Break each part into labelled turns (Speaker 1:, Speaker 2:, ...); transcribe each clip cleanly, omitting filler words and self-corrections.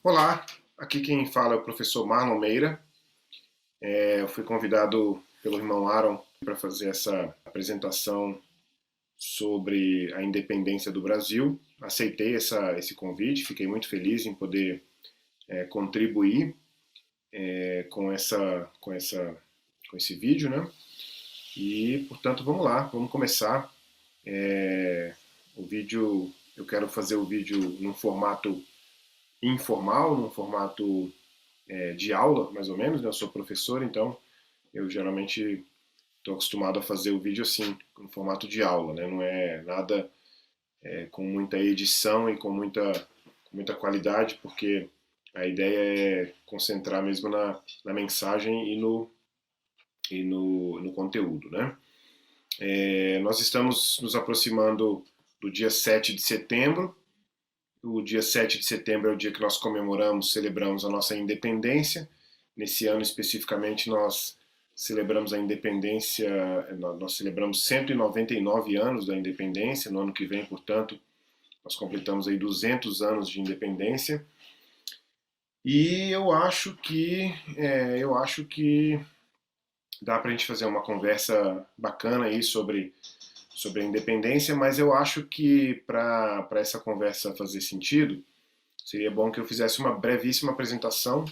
Speaker 1: Olá, aqui quem fala é o professor Marlon Meira. Eu fui convidado pelo irmão Aaron para fazer essa apresentação sobre a independência do Brasil. Aceitei esse convite, fiquei muito feliz em poder contribuir com esse vídeo, né? E, portanto, vamos lá, vamos começar. O vídeo, eu quero fazer o vídeo num formato informal, num formato de aula, mais ou menos, né? Eu sou professor, então eu geralmente estou acostumado a fazer o vídeo assim, no formato de aula, né? Não é nada com muita edição e com muita qualidade, porque a ideia é concentrar mesmo na mensagem no conteúdo, né? Nós estamos nos aproximando do dia 7 de setembro. O dia 7 de setembro é o dia que nós celebramos a nossa independência. Nesse ano especificamente nós celebramos a independência, nós celebramos 199 anos da independência. No ano que vem, portanto, nós completamos aí 200 anos de independência. E eu acho que dá para a gente fazer uma conversa bacana aí sobre a independência, mas eu acho que para essa conversa fazer sentido, seria bom que eu fizesse uma brevíssima apresentação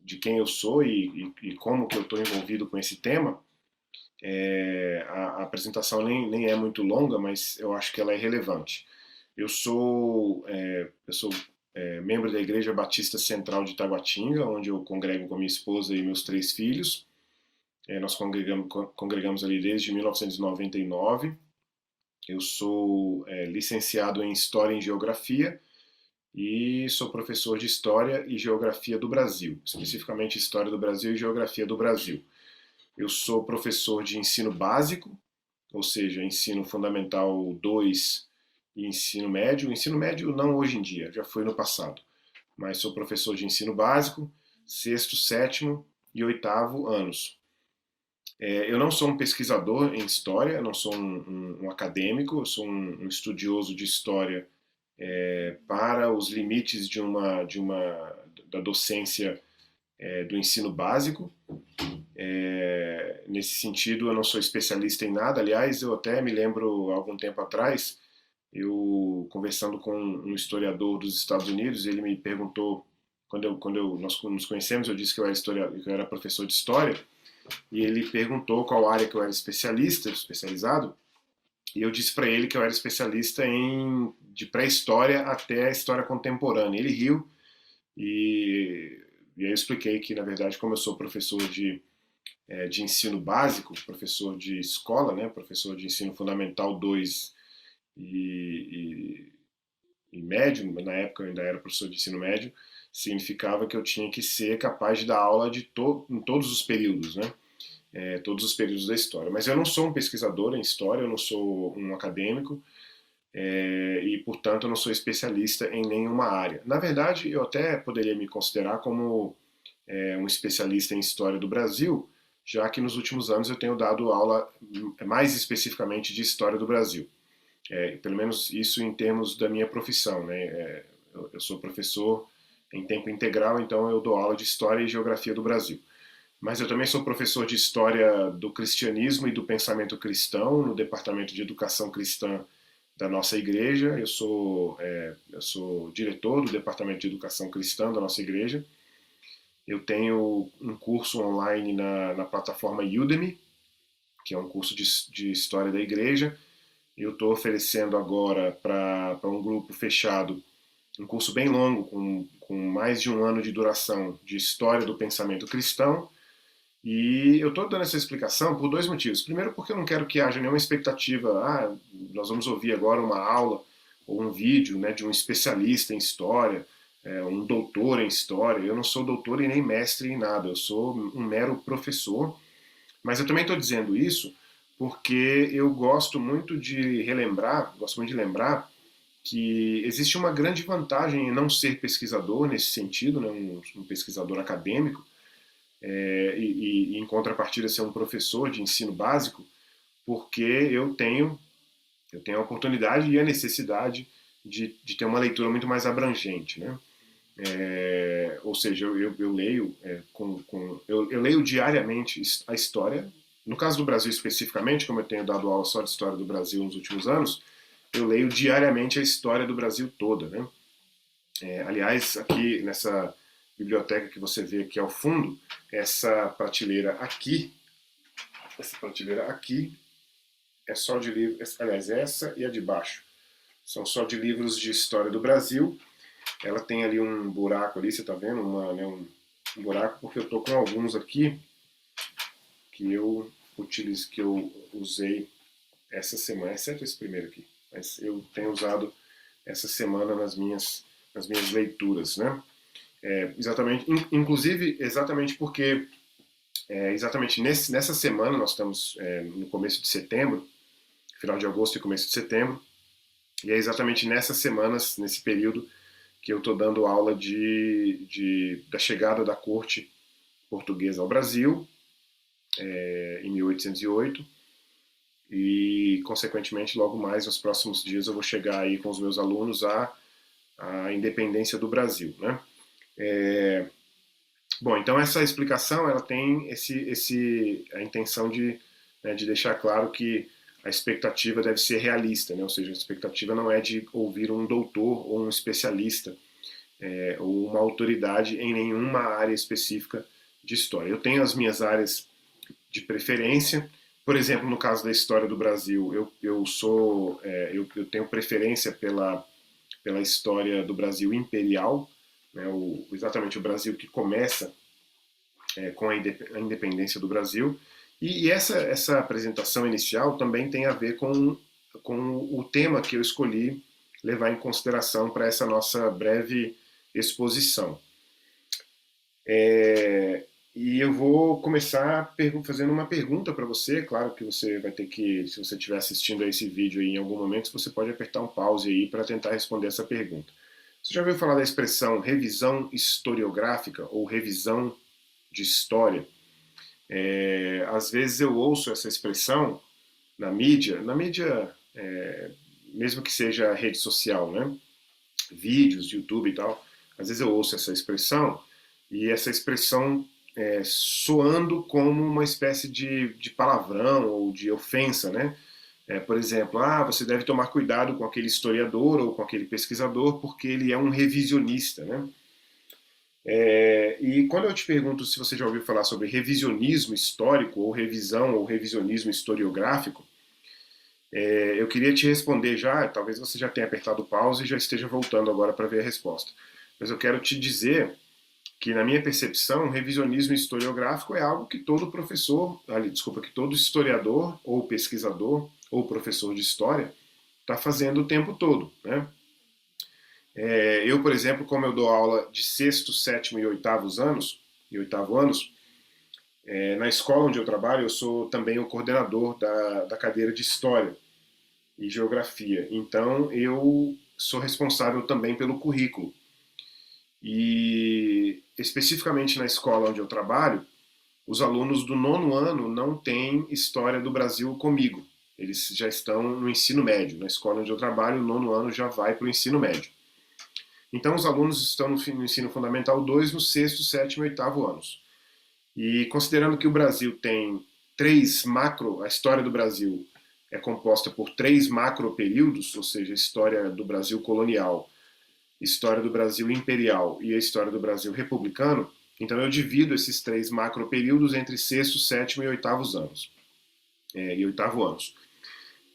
Speaker 1: de quem eu sou e como que eu estou envolvido com esse tema. A apresentação nem é muito longa, mas eu acho que ela é relevante. Eu sou membro da Igreja Batista Central de Taguatinga, onde eu congrego com minha esposa e meus 3 filhos. Nós congregamos ali desde 1999. Eu sou licenciado em História e Geografia e sou professor de História e Geografia do Brasil, especificamente História do Brasil e Geografia do Brasil. Eu sou professor de ensino básico, ou seja, ensino fundamental 2 e ensino médio. Ensino médio não hoje em dia, já foi no passado, mas sou professor de ensino básico, sexto, sétimo e oitavo anos. Eu não sou um pesquisador em história, eu não sou um acadêmico, eu sou um estudioso de história para os limites da docência do ensino básico. Nesse sentido, eu não sou especialista em nada. Aliás, eu até me lembro, algum tempo atrás, eu conversando com um historiador dos Estados Unidos, ele me perguntou, nós nos conhecemos, eu disse que que eu era professor de história, e ele perguntou qual área que eu era especializado, e eu disse para ele que eu era especialista de pré-história até a história contemporânea. Ele riu e aí eu expliquei que, na verdade, como eu sou professor de ensino básico, professor de escola, né, professor de ensino fundamental 2 e, e médio, na época eu ainda era professor de ensino médio, significava que eu tinha que ser capaz de dar aula em todos os períodos, né? Todos os períodos da história. Mas eu não sou um pesquisador em história, eu não sou um acadêmico, e, portanto, eu não sou especialista em nenhuma área. Na verdade, eu até poderia me considerar como um especialista em história do Brasil, já que nos últimos anos eu tenho dado aula mais especificamente de história do Brasil. Pelo menos isso em termos da minha profissão, né? Eu sou professor em tempo integral, então eu dou aula de história e geografia do Brasil. Mas eu também sou professor de História do Cristianismo e do Pensamento Cristão no Departamento de Educação Cristã da nossa igreja. Eu sou diretor do Departamento de Educação Cristã da nossa igreja. Eu tenho um curso online na plataforma Udemy, que é um curso de História da igreja. Eu estou oferecendo agora para um grupo fechado um curso bem longo, com mais de um ano de duração, de História do Pensamento Cristão. E eu estou dando essa explicação por 2 motivos. Primeiro, porque eu não quero que haja nenhuma expectativa, nós vamos ouvir agora uma aula ou um vídeo, né, de um especialista em história, um doutor em história. Eu não sou doutor e nem mestre em nada, eu sou um mero professor. Mas eu também estou dizendo isso porque eu gosto muito de lembrar que existe uma grande vantagem em não ser pesquisador nesse sentido, né, um pesquisador acadêmico, em contrapartida ser um professor de ensino básico, porque eu tenho a oportunidade e a necessidade de ter uma leitura muito mais abrangente, né? Ou seja, eu leio eu leio diariamente a história. No caso do Brasil especificamente, como eu tenho dado aula só de história do Brasil nos últimos anos, eu leio diariamente a história do Brasil toda, né? Aliás, aqui nessa biblioteca que você vê aqui ao fundo, essa prateleira aqui é só de livros, aliás, essa e a de baixo são só de livros de história do Brasil. Ela tem ali um buraco ali, você está vendo? Um buraco, porque eu estou com alguns aqui que eu usei essa semana, exceto esse primeiro aqui. Mas eu tenho usado essa semana nas minhas leituras, né? Exatamente, inclusive exatamente porque exatamente nessa semana nós estamos no começo de setembro, final de agosto e começo de setembro, e é exatamente nessas semanas, nesse período, que eu estou dando aula da chegada da corte portuguesa ao Brasil, em 1808, e, consequentemente, logo mais, nos próximos dias, eu vou chegar aí com os meus alunos à independência do Brasil, né? Bom, então essa explicação ela tem a intenção de deixar claro que a expectativa deve ser realista, né? Ou seja, a expectativa não é de ouvir um doutor ou um especialista ou uma autoridade em nenhuma área específica de história. Eu tenho as minhas áreas de preferência. Por exemplo, no caso da história do Brasil, eu tenho preferência pela história do Brasil imperial, né, exatamente o Brasil que começa com a independência do Brasil. E essa apresentação inicial também tem a ver com o tema que eu escolhi levar em consideração para essa nossa breve exposição. E eu vou começar fazendo uma pergunta para você. Claro que você vai ter que, se você estiver assistindo a esse vídeo aí em algum momento, você pode apertar um pause aí para tentar responder essa pergunta. Você já ouviu falar da expressão revisão historiográfica ou revisão de história? Às vezes eu ouço essa expressão na mídia mesmo que seja rede social, né? Vídeos, YouTube e tal. Às vezes eu ouço essa expressão e essa expressão soando como uma espécie de palavrão ou de ofensa, né? Por exemplo, você deve tomar cuidado com aquele historiador ou com aquele pesquisador porque ele é um revisionista, né? E quando eu te pergunto se você já ouviu falar sobre revisionismo histórico ou revisão ou revisionismo historiográfico, eu queria te responder já, talvez você já tenha apertado pause e já esteja voltando agora para ver a resposta. Mas eu quero te dizer que, na minha percepção, o revisionismo historiográfico é algo que todo professor, que todo historiador ou pesquisador ou professor de história está fazendo o tempo todo, né? Eu, por exemplo, como eu dou aula de sexto, sétimo e oitavo anos, na escola onde eu trabalho, eu sou também o coordenador da cadeira de História e Geografia. Então, eu sou responsável também pelo currículo. E, especificamente na escola onde eu trabalho, os alunos do nono ano não têm História do Brasil comigo. Eles já estão no ensino médio. Na escola onde eu trabalho, o nono ano já vai para o ensino médio. Então, os alunos estão no ensino fundamental 2, no sexto, sétimo e oitavo anos. E considerando que o Brasil tem a história do Brasil é composta por 3 macro períodos, ou seja, a história do Brasil colonial, história do Brasil imperial e a história do Brasil republicano, então eu divido esses 3 macro períodos entre sexto, sétimo e oitavos anos. E oitavo anos.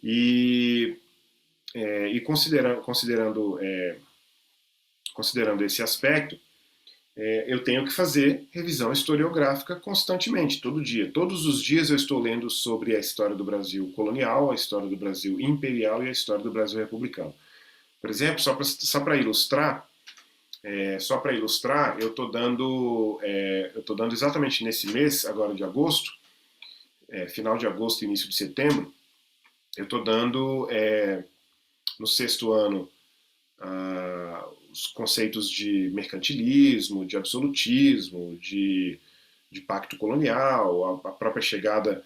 Speaker 1: E considerando esse aspecto, eu tenho que fazer revisão historiográfica constantemente, todo dia. Todos os dias eu estou lendo sobre a história do Brasil colonial, a história do Brasil imperial e a história do Brasil republicano. Por exemplo, só para ilustrar, eu estou dando exatamente nesse mês, agora de agosto, final de agosto e início de setembro, eu estou dando no sexto ano os conceitos de mercantilismo, de absolutismo, de pacto colonial, a própria chegada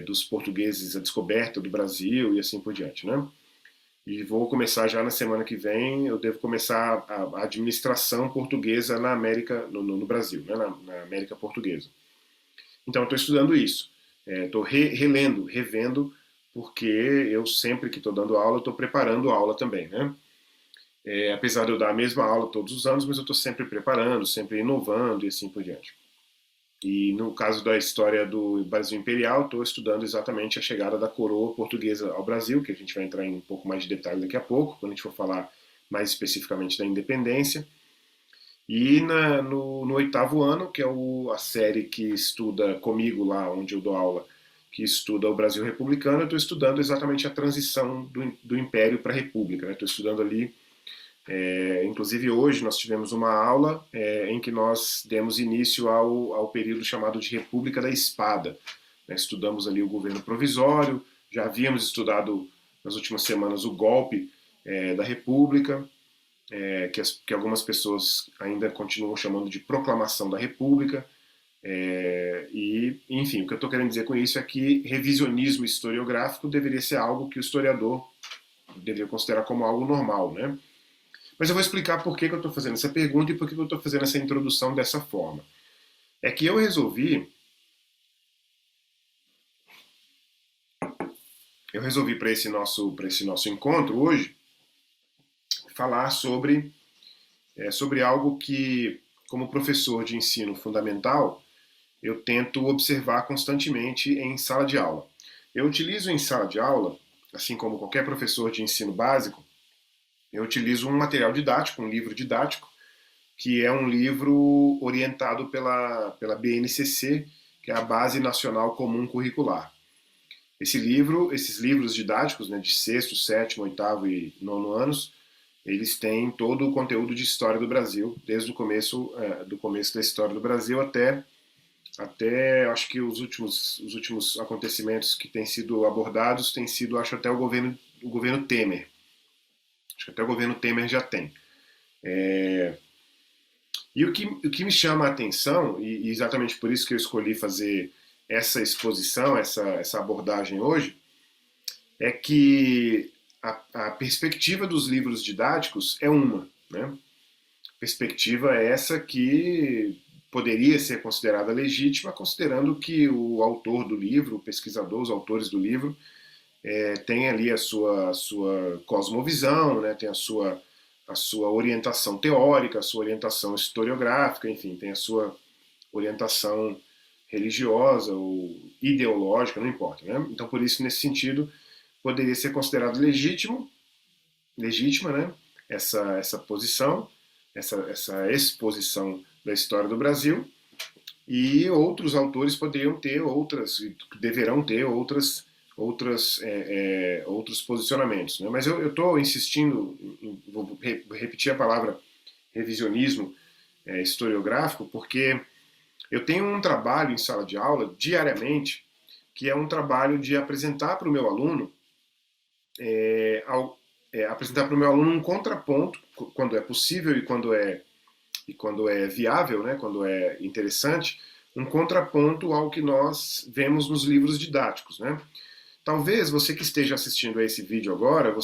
Speaker 1: dos portugueses, a descoberta do Brasil e assim por diante, né? e vou começar já na semana que vem, eu devo começar a administração portuguesa na América, no Brasil, né, na América Portuguesa. Então, estou estudando isso. Estou relendo, revendo, porque eu sempre que estou dando aula, estou preparando aula também, né? Apesar de eu dar a mesma aula todos os anos, mas eu estou sempre preparando, sempre inovando e assim por diante. E no caso da história do Brasil Imperial, estou estudando exatamente a chegada da coroa portuguesa ao Brasil, que a gente vai entrar em um pouco mais de detalhe daqui a pouco, quando a gente for falar mais especificamente da independência. E no oitavo ano, que é a série que estuda comigo lá onde eu dou aula, que estuda o Brasil republicano, eu estou estudando exatamente a transição do Império para a República. Estou estudando ali, inclusive hoje nós tivemos uma aula em que nós demos início ao período chamado de República da Espada. Estudamos ali o governo provisório, já havíamos estudado nas últimas semanas o golpe da República, que algumas pessoas ainda continuam chamando de proclamação da República. E, enfim, o que eu estou querendo dizer com isso é que revisionismo historiográfico deveria ser algo que o historiador deveria considerar como algo normal, né? Mas eu vou explicar por que eu estou fazendo essa pergunta e por que eu estou fazendo essa introdução dessa forma. É que eu resolvi para esse nosso encontro hoje falar sobre algo que, como professor de ensino fundamental, eu tento observar constantemente em sala de aula. Eu utilizo em sala de aula, assim como qualquer professor de ensino básico, eu utilizo um material didático, um livro didático, que é um livro orientado pela BNCC, que é a Base Nacional Comum Curricular. Esses livros didáticos, né, de sexto, sétimo, oitavo e nono anos, eles têm todo o conteúdo de história do Brasil, desde o começo, do começo da história do Brasil até acho que os últimos acontecimentos que têm sido abordados têm sido, acho, até o governo Temer. Acho que até o governo Temer já tem. E o que me chama a atenção, e exatamente por isso que eu escolhi fazer essa exposição, essa abordagem hoje, é que a perspectiva dos livros didáticos é uma, né? A perspectiva é essa que poderia ser considerada legítima, considerando que o autor do livro, o pesquisador, os autores do livro, tem ali a sua cosmovisão, né? Tem a sua orientação teórica, a sua orientação historiográfica, enfim, tem a sua orientação religiosa ou ideológica, não importa, né? Então, por isso, nesse sentido, poderia ser considerado legítima, né? Essa posição, essa exposição da história do Brasil, e outros autores poderiam ter outras, deverão ter outros posicionamentos. Né? Mas eu estou insistindo, vou repetir a palavra revisionismo historiográfico, porque eu tenho um trabalho em sala de aula diariamente, que é um trabalho de apresentar para o meu aluno um contraponto, quando é possível e quando é viável, né, quando é interessante, um contraponto ao que nós vemos nos livros didáticos. Né? Talvez você que esteja assistindo a esse vídeo agora,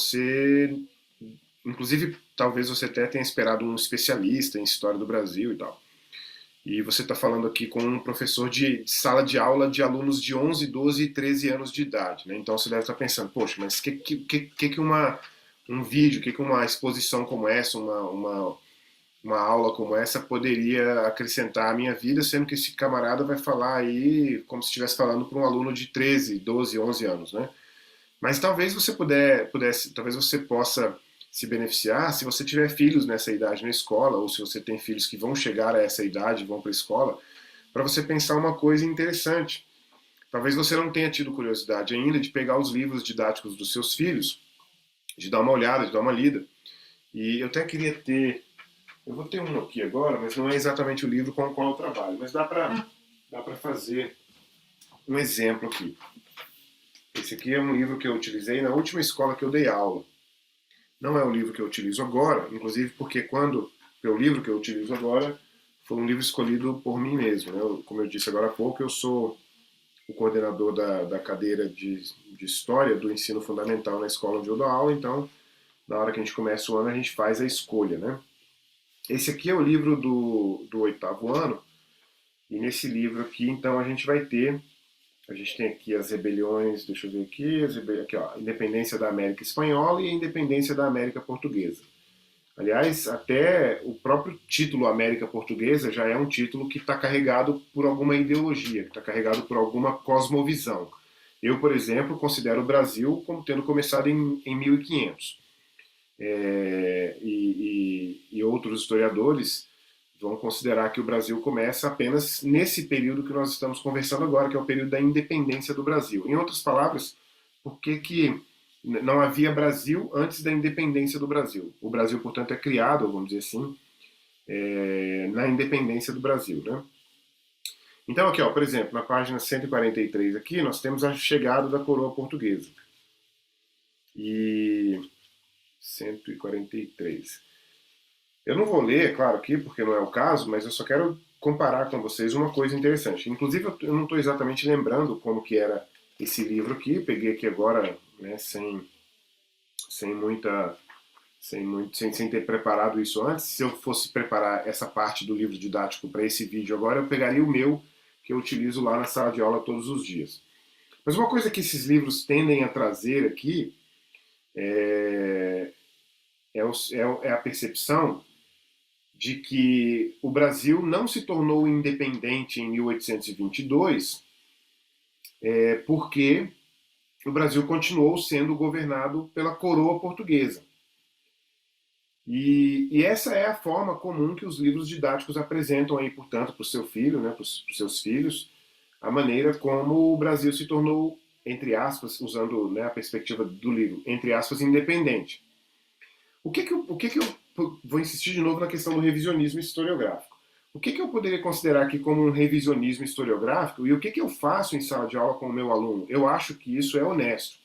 Speaker 1: inclusive, talvez você até tenha esperado um especialista em história do Brasil e tal. E você está falando aqui com um professor de sala de aula de alunos de 11, 12 e 13 anos de idade. Né? Então você deve estar pensando, poxa, mas que um vídeo, que uma exposição como essa, uma aula como essa poderia acrescentar à minha vida, sendo que esse camarada vai falar aí como se estivesse falando para um aluno de 13, 12, 11 anos. Né? Mas talvez você talvez você possa se beneficiar se você tiver filhos nessa idade na escola, ou se você tem filhos que vão chegar a essa idade e vão para a escola, para você pensar uma coisa interessante. Talvez você não tenha tido curiosidade ainda de pegar os livros didáticos dos seus filhos, de dar uma olhada, de dar uma lida. E eu até queria ter. Eu vou ter um aqui agora, mas não é exatamente o livro com o qual eu trabalho. Mas dá para fazer um exemplo aqui. Esse aqui é um livro que eu utilizei na última escola que eu dei aula. Não é o livro que eu utilizo agora, inclusive porque o livro que eu utilizo agora foi um livro escolhido por mim mesmo. Né? Como eu disse agora há pouco, eu sou o coordenador da cadeira de História do Ensino Fundamental na escola onde eu dou aula, então na hora que a gente começa o ano, a gente faz a escolha, né? Esse aqui é o livro do oitavo ano, e nesse livro aqui, então, a gente tem aqui as rebeliões, deixa eu ver aqui, aqui ó, a independência da América Espanhola e a independência da América Portuguesa. Aliás, até o próprio título América Portuguesa já é um título que está carregado por alguma ideologia, que está carregado por alguma cosmovisão. Eu, por exemplo, considero o Brasil como tendo começado em 1500. E outros historiadores vão considerar que o Brasil começa apenas nesse período que nós estamos conversando agora, que é o período da independência do Brasil. Em outras palavras, por que não havia Brasil antes da independência do Brasil? O Brasil, portanto, é criado, vamos dizer assim, na independência do Brasil, né? Então, aqui, ó, por exemplo, na página 143 aqui, nós temos a chegada da coroa portuguesa. E 143. Eu não vou ler, claro, aqui, porque não é o caso, mas eu só quero comparar com vocês uma coisa interessante. Inclusive, eu não estou exatamente lembrando como que era esse livro aqui, peguei aqui agora, né, sem ter preparado isso antes. Se eu fosse preparar essa parte do livro didático para esse vídeo agora, eu pegaria o meu, que eu utilizo lá na sala de aula todos os dias. Mas uma coisa que esses livros tendem a trazer aqui é a percepção de que o Brasil não se tornou independente em 1822 porque o Brasil continuou sendo governado pela coroa portuguesa. E essa é a forma comum que os livros didáticos apresentam aí, portanto, para o seu filho, né, para os seus filhos, a maneira como o Brasil se tornou, entre aspas, usando, né, a perspectiva do livro, entre aspas, independente. O que eu vou insistir de novo na questão do revisionismo historiográfico. O que eu poderia considerar aqui como um revisionismo historiográfico e o que eu faço em sala de aula com o meu aluno? Eu acho que isso é honesto.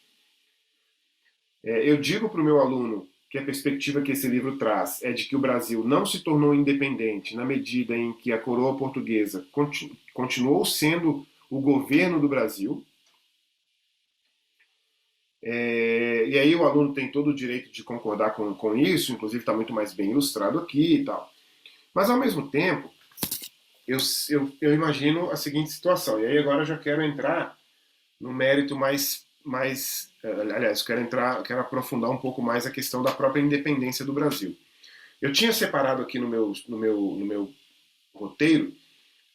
Speaker 1: Eu digo para o meu aluno que a perspectiva que esse livro traz é de que o Brasil não se tornou independente na medida em que a coroa portuguesa continuou sendo o governo do Brasil. E aí o aluno tem todo o direito de concordar com isso, inclusive está muito mais bem ilustrado aqui e tal. Mas ao mesmo tempo, eu imagino a seguinte situação, e aí agora eu já quero entrar no mérito aliás, quero aprofundar um pouco mais a questão da própria independência do Brasil. Eu tinha separado aqui no meu roteiro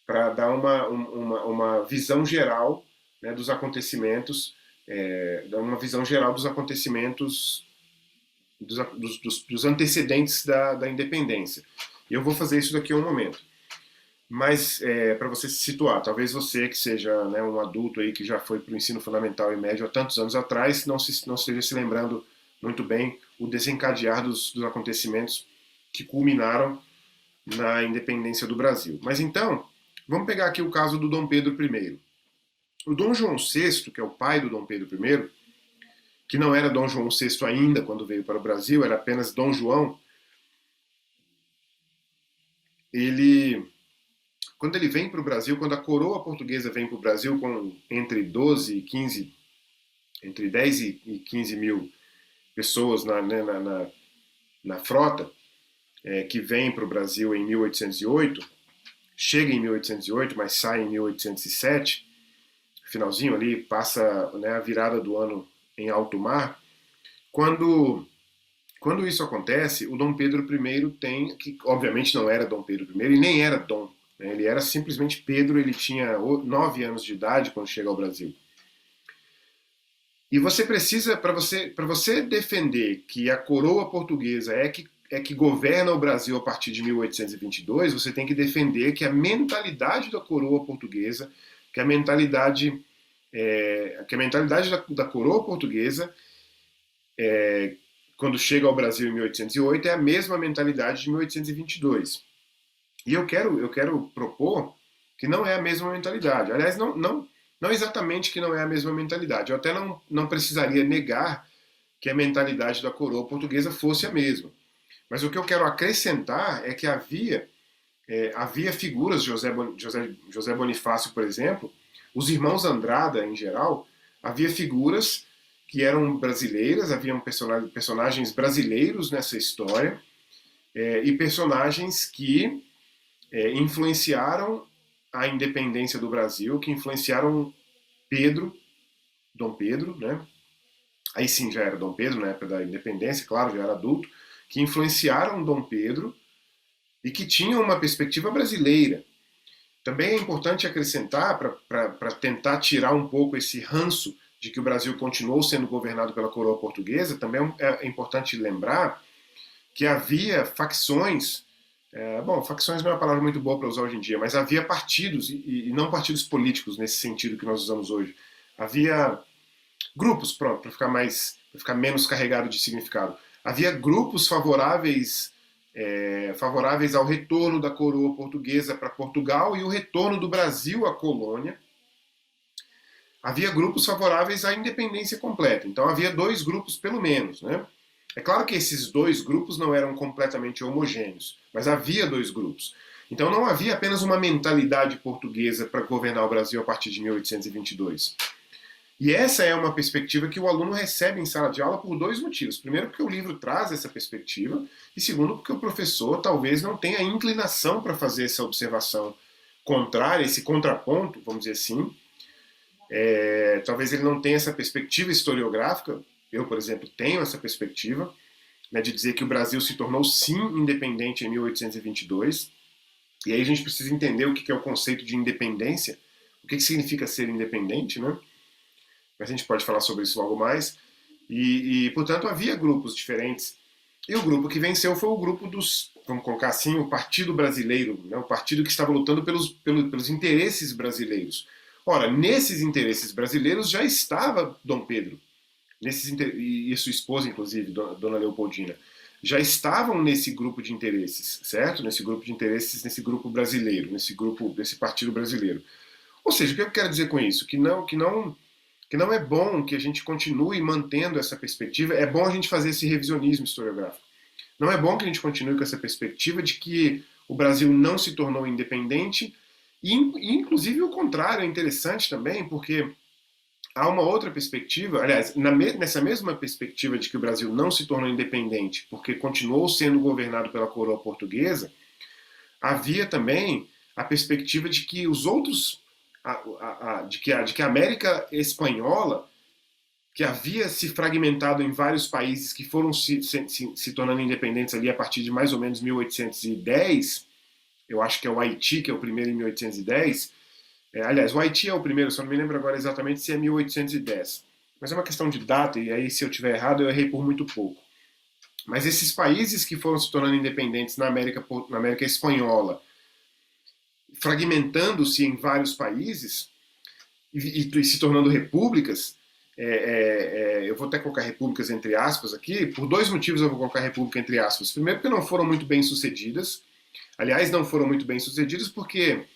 Speaker 1: para dar uma visão geral, né, dos acontecimentos, dar uma visão geral dos acontecimentos, dos antecedentes da independência. E eu vou fazer isso daqui a um momento. Mas, para você se situar, talvez você que seja, né, um adulto aí que já foi para o ensino fundamental e médio há tantos anos atrás, não esteja se lembrando muito bem o desencadear dos acontecimentos que culminaram na independência do Brasil. Mas então, vamos pegar aqui o caso do Dom Pedro I. O Dom João VI, que é o pai do Dom Pedro I, que não era Dom João VI ainda quando veio para o Brasil, era apenas Dom João, quando ele vem para o Brasil, quando a coroa portuguesa vem para o Brasil com entre 10 e 15 mil pessoas na frota, que vem para o Brasil em 1808, chega em 1808, mas sai em 1807, finalzinho ali, passa, né, a virada do ano em alto mar. Quando isso acontece, o Dom Pedro I que obviamente não era Dom Pedro I e nem era Dom, né, ele era simplesmente Pedro, ele tinha 9 anos de idade quando chega ao Brasil. E você precisa, para você defender que a coroa portuguesa é que governa o Brasil a partir de 1822, você tem que defender que a mentalidade da coroa portuguesa, que a mentalidade da coroa portuguesa, quando chega ao Brasil em 1808, é a mesma mentalidade de 1822. E eu quero propor que não é a mesma mentalidade. Aliás, não exatamente que não é a mesma mentalidade. Eu até não precisaria negar que a mentalidade da coroa portuguesa fosse a mesma. Mas o que eu quero acrescentar é que havia figuras, José Bonifácio, por exemplo, os irmãos Andrada, em geral, havia figuras que eram brasileiras, haviam personagens brasileiros nessa história, e personagens que influenciaram a independência do Brasil, que influenciaram Pedro, Dom Pedro, né? Aí sim já era Dom Pedro na época da independência, claro, já era adulto, que influenciaram Dom Pedro e que tinham uma perspectiva brasileira. Também é importante acrescentar, para tentar tirar um pouco esse ranço de que o Brasil continuou sendo governado pela coroa portuguesa, também é importante lembrar que havia facções, bom, facções não é uma palavra muito boa para usar hoje em dia, mas havia partidos, e não partidos políticos nesse sentido que nós usamos hoje. Havia grupos, pronto, para ficar menos carregado de significado. Havia grupos favoráveis ao retorno da coroa portuguesa para Portugal e o retorno do Brasil à colônia. Havia grupos favoráveis à independência completa. Então havia dois grupos pelo menos, né? É claro que esses dois grupos não eram completamente homogêneos, mas havia dois grupos. Então não havia apenas uma mentalidade portuguesa para governar o Brasil a partir de 1822. E essa é uma perspectiva que o aluno recebe em sala de aula por dois motivos. Primeiro, porque o livro traz essa perspectiva, e segundo, porque o professor talvez não tenha inclinação para fazer essa observação contrária, esse contraponto, vamos dizer assim. Talvez ele não tenha essa perspectiva historiográfica. Eu, por exemplo, tenho essa perspectiva, né, de dizer que o Brasil se tornou sim independente em 1822. E aí a gente precisa entender o que é o conceito de independência, o que significa ser independente, né? Mas a gente pode falar sobre isso logo mais. Portanto, havia grupos diferentes. E o grupo que venceu foi o grupo dos, vamos colocar assim, o Partido Brasileiro, né? O partido que estava lutando pelos interesses brasileiros. Ora, nesses interesses brasileiros já estava Dom Pedro, e sua esposa, inclusive, Dona Leopoldina, já estavam nesse grupo de interesses, certo? Nesse grupo de interesses, nesse grupo brasileiro, desse partido brasileiro. Ou seja, o que eu quero dizer com isso? Que não é bom que a gente continue mantendo essa perspectiva, é bom a gente fazer esse revisionismo historiográfico. Não é bom que a gente continue com essa perspectiva de que o Brasil não se tornou independente, e inclusive o contrário é interessante também, porque há uma outra perspectiva, aliás, nessa mesma perspectiva de que o Brasil não se tornou independente porque continuou sendo governado pela coroa portuguesa, havia também a perspectiva de que os outros, de que a América Espanhola, que havia se fragmentado em vários países que foram se tornando independentes ali a partir de mais ou menos 1810, eu acho que é o Haiti, que é o primeiro em 1810, aliás, o Haiti é o primeiro, só não me lembro agora exatamente se é 1810, mas é uma questão de data, e aí se eu estiver errado eu errei por muito pouco. Mas esses países que foram se tornando independentes na América Espanhola, fragmentando-se em vários países e se tornando repúblicas, eu vou até colocar repúblicas entre aspas aqui, por dois motivos eu vou colocar república entre aspas. Primeiro, porque não foram muito bem sucedidas. Aliás, não foram muito bem sucedidas porque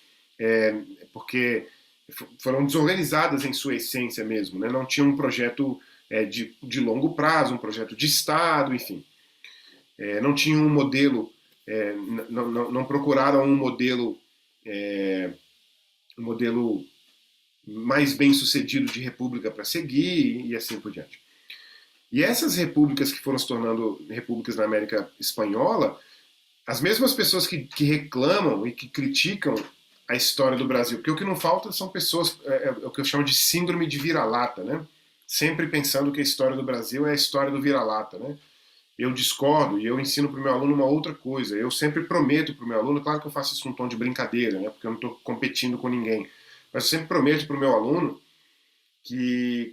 Speaker 1: foram desorganizadas em sua essência mesmo, né? Não tinham um projeto de longo prazo, um projeto de Estado, enfim. Não tinham um modelo, não procuraram um modelo mais bem sucedido de república para seguir e assim por diante. E essas repúblicas que foram se tornando repúblicas na América Espanhola, as mesmas pessoas que reclamam e que criticam a história do Brasil, porque o que não falta são pessoas, o que eu chamo de síndrome de vira-lata, né? Sempre pensando que a história do Brasil é a história do vira-lata, né? Eu discordo e eu ensino para o meu aluno uma outra coisa. Eu sempre prometo para o meu aluno, claro que eu faço isso num tom de brincadeira, né? Porque eu não estou competindo com ninguém, mas eu sempre prometo para o meu aluno que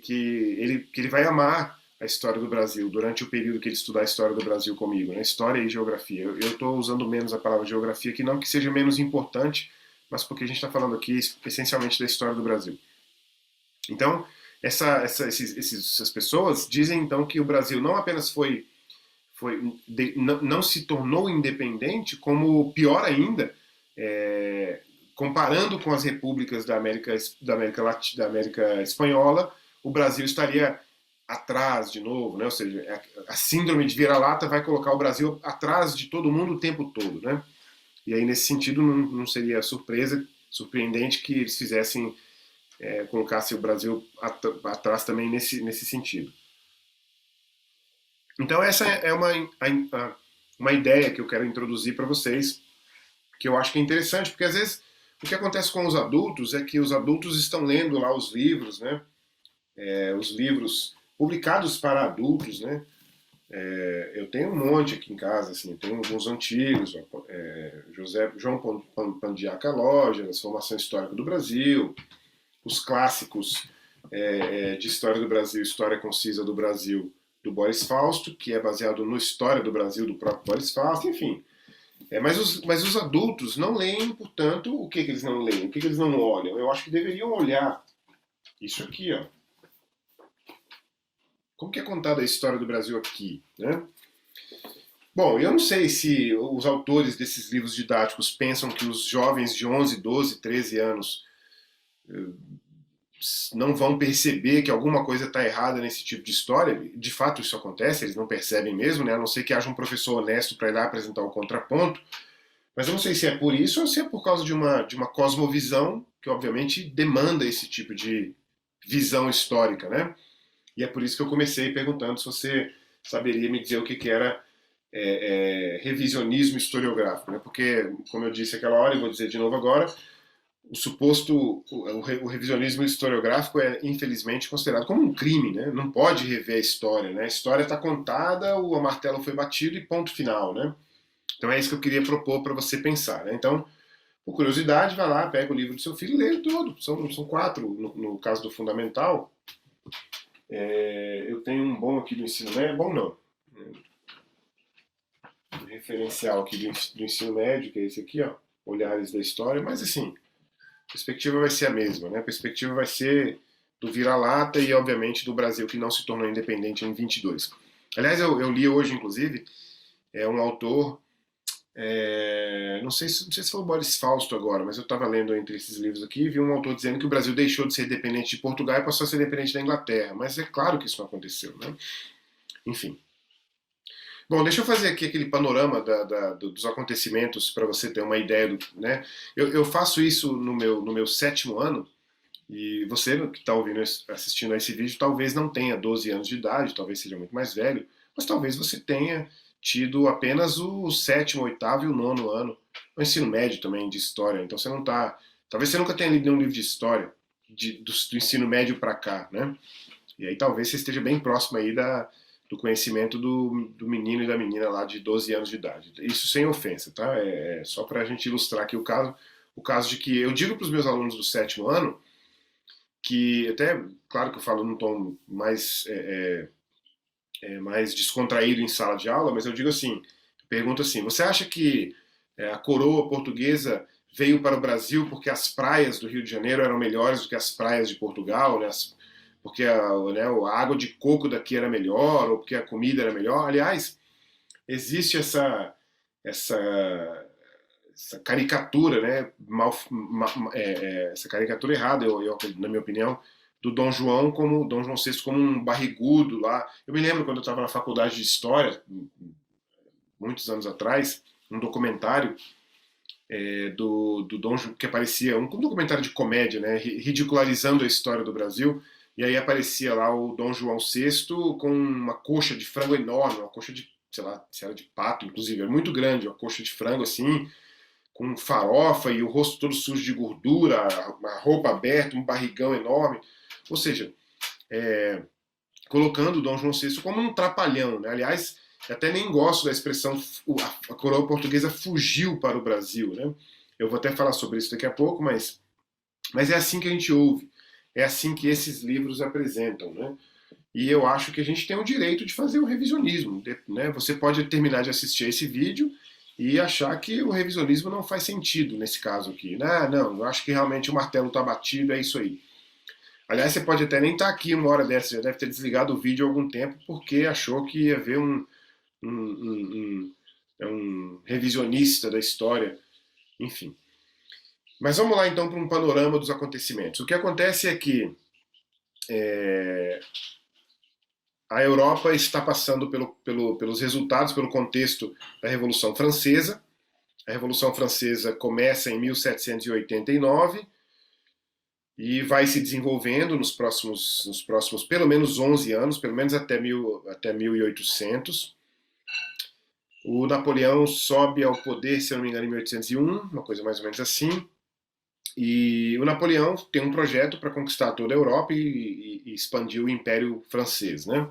Speaker 1: ele vai amar a história do Brasil durante o período que ele estudar a história do Brasil comigo, né? História e geografia. Eu estou usando menos a palavra geografia, que não que seja menos importante, mas porque a gente está falando aqui essencialmente da história do Brasil. Então, essas pessoas dizem então que o Brasil não apenas não se tornou independente, como pior ainda, comparando com as repúblicas da América Espanhola, o Brasil estaria atrás de novo, né? Ou seja, a síndrome de vira-lata vai colocar o Brasil atrás de todo mundo o tempo todo, né? E aí, nesse sentido, não seria surpreendente que eles colocassem o Brasil atrás também nesse sentido. Então essa é uma ideia que eu quero introduzir para vocês, que eu acho que é interessante, porque às vezes o que acontece com os adultos é que os adultos estão lendo lá os livros, né? Os livros publicados para adultos, né? Eu tenho um monte aqui em casa, assim, tenho alguns antigos, João Pandiaca Lógeras, Formação Histórica do Brasil, os clássicos de História do Brasil, História Concisa do Brasil, do Boris Fausto, que é baseado no História do Brasil do próprio Boris Fausto, enfim. Mas os adultos não leem, portanto, o que eles não leem? O que eles não olham? Eu acho que deveriam olhar isso aqui, ó. Como que é contada a história do Brasil aqui, né? Bom, eu não sei se os autores desses livros didáticos pensam que os jovens de 11, 12, 13 anos não vão perceber que alguma coisa está errada nesse tipo de história. De fato, isso acontece, eles não percebem mesmo, né? A não ser que haja um professor honesto para ir lá apresentar o contraponto. Mas eu não sei se é por isso ou se é por causa de uma cosmovisão que, obviamente, demanda esse tipo de visão histórica, né? E é por isso que eu comecei perguntando se você saberia me dizer o que era revisionismo historiográfico, né? Porque, como eu disse aquela hora e vou dizer de novo agora, o revisionismo historiográfico é infelizmente considerado como um crime, né? Não pode rever a história, né? A história está contada, o martelo foi batido e ponto final, né? Então é isso que eu queria propor para você pensar, né? Então, por curiosidade, vai lá, pega o livro do seu filho e lê ele todo. São 4 no caso do fundamental. Eu tenho um bom aqui do ensino médio, bom não, referencial aqui do ensino médio, que é esse aqui, ó, Olhares da História, mas assim, a perspectiva vai ser a mesma, né? A perspectiva vai ser do vira-lata e, obviamente, do Brasil que não se tornou independente em 22. Aliás, eu li hoje, inclusive, um autor, não sei se foi o Boris Fausto agora, mas eu estava lendo entre esses livros aqui e vi um autor dizendo que o Brasil deixou de ser dependente de Portugal e passou a ser dependente da Inglaterra. Mas é claro que isso não aconteceu, né? Enfim. Bom, deixa eu fazer aqui aquele panorama dos acontecimentos para você ter uma ideia né? Eu faço isso no meu 7º ano e você que está ouvindo, assistindo a esse vídeo, talvez não tenha 12 anos de idade, talvez seja muito mais velho, mas talvez você tenha tido apenas o 7º, 8º e o 9º ano, o ensino médio também de história. Então você não está, talvez você nunca tenha lido nenhum livro de história do ensino médio para cá, né? E aí talvez você esteja bem próximo aí do conhecimento do menino e da menina lá de 12 anos de idade. Isso sem ofensa, tá? Só para a gente ilustrar aqui o caso de que eu digo para os meus alunos do 7º ano que, até, claro que eu falo num tom mais descontraído em sala de aula, mas eu digo assim, pergunto assim, você acha que a coroa portuguesa veio para o Brasil porque as praias do Rio de Janeiro eram melhores do que as praias de Portugal, né? Porque a água de coco daqui era melhor, ou porque a comida era melhor. Aliás, existe essa, essa caricatura, né, essa caricatura errada, na minha opinião, do Dom João VI como um barrigudo lá. Eu me lembro quando eu estava na faculdade de História, muitos anos atrás, um documentário do Dom João, que aparecia, um documentário de comédia, né, ridicularizando a história do Brasil, e aí aparecia lá o Dom João VI com uma coxa de frango enorme, uma coxa de, sei lá, se era de pato, inclusive, era muito grande, uma coxa de frango assim, com farofa e o rosto todo sujo de gordura, a roupa aberta, um barrigão enorme. Ou seja, colocando o Dom João VI como um trapalhão, né? Aliás, eu até nem gosto da expressão a coroa portuguesa fugiu para o Brasil, né? Eu vou até falar sobre isso daqui a pouco, mas é assim que a gente ouve, é assim que esses livros apresentam, né? E eu acho que a gente tem o direito de fazer o revisionismo, né? Você pode terminar de assistir a esse vídeo e achar que o revisionismo não faz sentido nesse caso aqui. Não, eu acho que realmente o martelo está batido, é isso aí. Aliás, você pode até nem estar aqui uma hora dessa, já deve ter desligado o vídeo há algum tempo porque achou que ia ver um revisionista da história, enfim. Mas vamos lá então para um panorama dos acontecimentos. O que acontece é que a Europa está passando pelos resultados, pelo contexto da Revolução Francesa. A Revolução Francesa começa em 1789 e vai se desenvolvendo nos próximos pelo menos 11 anos, pelo menos até 1800. O Napoleão sobe ao poder, se eu não me engano, em 1801, uma coisa mais ou menos assim. E o Napoleão tem um projeto para conquistar toda a Europa e expandir o Império Francês, né?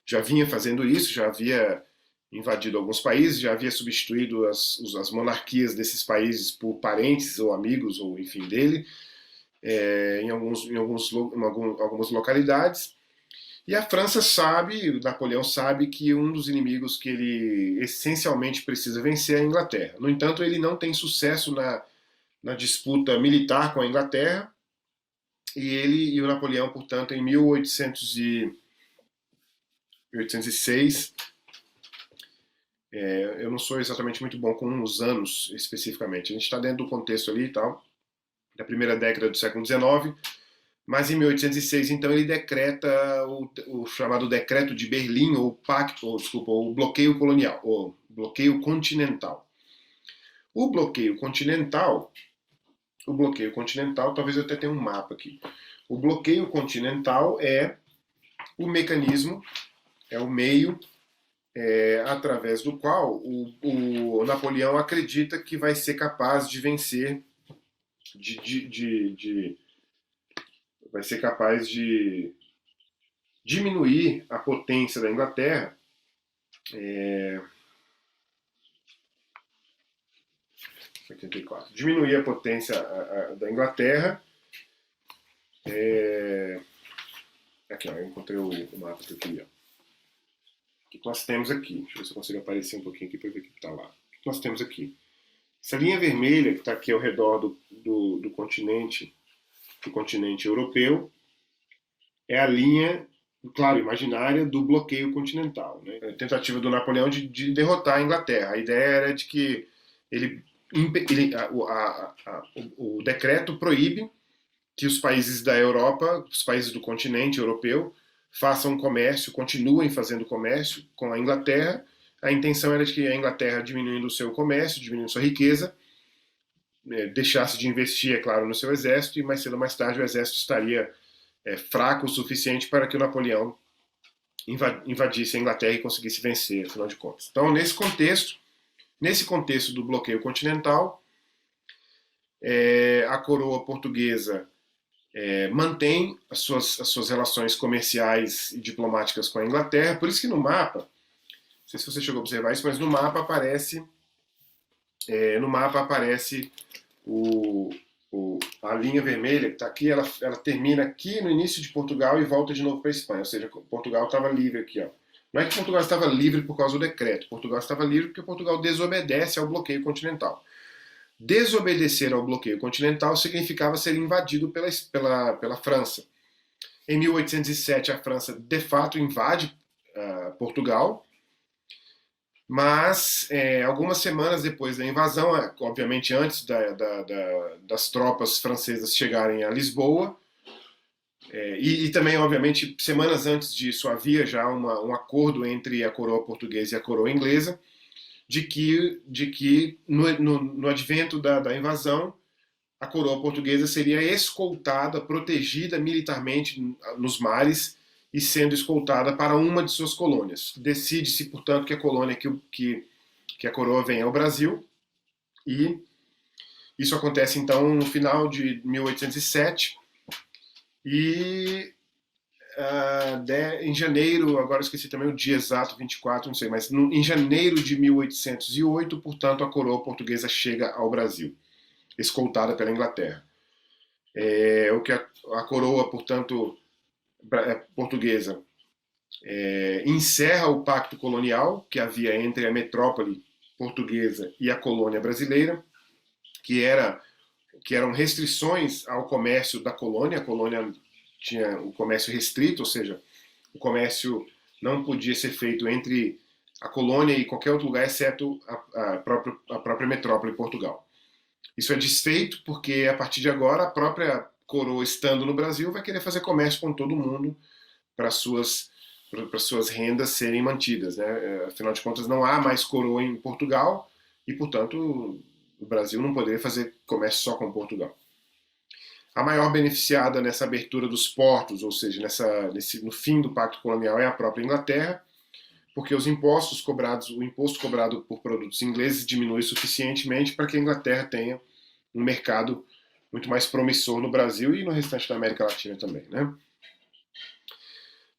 Speaker 1: Já vinha fazendo isso, já havia invadido alguns países, já havia substituído as monarquias desses países por parentes ou amigos, ou enfim, dele, algumas localidades. E a França sabe, o Napoleão sabe que um dos inimigos que ele essencialmente precisa vencer é a Inglaterra. No entanto, ele não tem sucesso na disputa militar com a Inglaterra, e ele e o Napoleão, portanto, em 1806, eu não sou exatamente muito bom com os anos especificamente, a gente está dentro do contexto ali e tal, da primeira década do século XIX, mas em 1806, então, ele decreta o chamado Decreto de Berlim, ou pacto, o bloqueio colonial, ou bloqueio continental. O bloqueio continental, talvez eu até tenha um mapa aqui. O bloqueio continental é o mecanismo, é o meio através do qual o Napoleão acredita que vai ser capaz de vencer, vai ser capaz de diminuir a potência da Inglaterra. 84. Diminuir a potência da Inglaterra. Aqui, ó, eu encontrei o mapa que eu queria. O que nós temos aqui? Deixa eu ver se eu consigo aparecer um pouquinho aqui para ver o que está lá. O que nós temos aqui? Essa linha vermelha que está aqui ao redor do continente europeu é a linha, claro, imaginária do bloqueio continental, né? A tentativa do Napoleão de derrotar a Inglaterra. A ideia era de que o decreto proíbe que os países da Europa, os países do continente europeu, façam comércio, continuem fazendo comércio com a Inglaterra. A intenção era de que a Inglaterra, diminuindo o seu comércio, diminuindo sua riqueza, deixasse de investir, é claro, no seu exército, e mais cedo ou mais tarde o exército estaria fraco o suficiente para que o Napoleão invadisse a Inglaterra e conseguisse vencer, afinal de contas. Então, nesse contexto do bloqueio continental, a coroa portuguesa mantém as suas relações comerciais e diplomáticas com a Inglaterra. Por isso que no mapa, não sei se você chegou a observar isso, mas no mapa aparece a linha vermelha que está aqui, ela termina aqui no início de Portugal e volta de novo para a Espanha. Ou seja, Portugal estava livre aqui, ó. Não é que Portugal estava livre por causa do decreto. Portugal estava livre porque Portugal desobedece ao bloqueio continental. Desobedecer ao bloqueio continental significava ser invadido pela França. Em 1807, a França de fato invade Portugal, mas algumas semanas depois da invasão, obviamente antes das tropas francesas chegarem a Lisboa, e também, obviamente, semanas antes disso, havia já um acordo entre a coroa portuguesa e a coroa inglesa, de que no advento da invasão, a coroa portuguesa seria escoltada, protegida militarmente nos mares e sendo escoltada para uma de suas colônias. Decide-se, portanto, que a colônia que a coroa venha ao Brasil, e isso acontece, então, no final de 1807, e em janeiro, agora eu esqueci também o dia exato, 24, não sei, mas em janeiro de 1808, portanto, a coroa portuguesa chega ao Brasil, escoltada pela Inglaterra. O que a coroa, portanto, portuguesa encerra o pacto colonial que havia entre a metrópole portuguesa e a colônia brasileira, que eram restrições ao comércio da colônia. A colônia tinha o comércio restrito, ou seja, o comércio não podia ser feito entre a colônia e qualquer outro lugar, exceto a própria metrópole Portugal. Isso é desfeito porque, a partir de agora, a própria coroa, estando no Brasil, vai querer fazer comércio com todo mundo para suas rendas serem mantidas, né? Afinal de contas, não há mais coroa em Portugal e, portanto, o Brasil não poderia fazer comércio só com Portugal. A maior beneficiada nessa abertura dos portos, ou seja, no fim do Pacto Colonial, é a própria Inglaterra, porque os impostos cobrados, o imposto cobrado por produtos ingleses diminui suficientemente para que a Inglaterra tenha um mercado muito mais promissor no Brasil e no restante da América Latina também, né?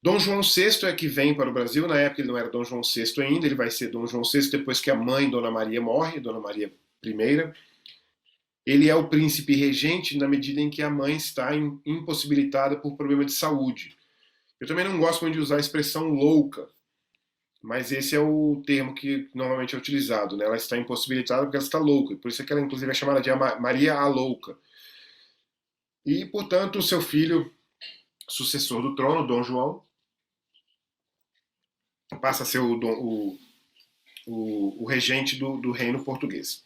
Speaker 1: Dom João VI é que vem para o Brasil. Na época ele não era Dom João VI ainda, ele vai ser Dom João VI depois que a mãe, Dona Maria, morre, Dona Maria I. Ele é o príncipe regente na medida em que a mãe está impossibilitada por problema de saúde. Eu também não gosto muito de usar a expressão louca, mas esse é o termo que normalmente é utilizado, né? Ela está impossibilitada porque ela está louca, por isso é que ela inclusive é chamada de Maria a Louca. E, portanto, o seu filho, sucessor do trono, Dom João, passa a ser o regente do reino português.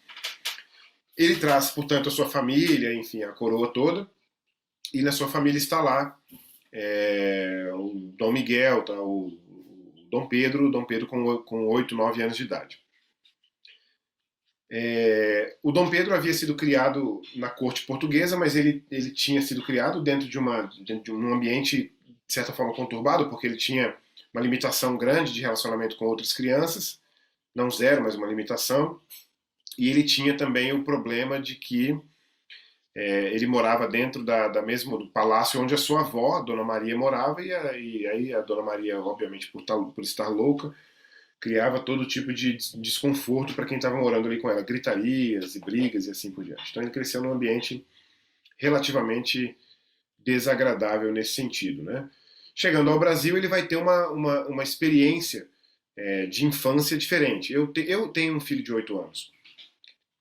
Speaker 1: Ele traz, portanto, a sua família, enfim, a coroa toda, e na sua família está lá o Dom Miguel, tá, o Dom Pedro com 8, 9 anos de idade. O Dom Pedro havia sido criado na corte portuguesa, mas ele tinha sido criado dentro de um ambiente, de certa forma, conturbado, porque ele tinha uma limitação grande de relacionamento com outras crianças, não zero, mas uma limitação, e ele tinha também o problema de que ele morava dentro do palácio onde a sua avó, Dona Maria, morava, e aí a Dona Maria, obviamente, por estar louca, criava todo tipo de desconforto para quem estava morando ali com ela, gritarias e brigas e assim por diante. Então ele cresceu num ambiente relativamente desagradável nesse sentido, né? Chegando ao Brasil, ele vai ter uma experiência de infância diferente. Eu tenho um filho de 8 anos.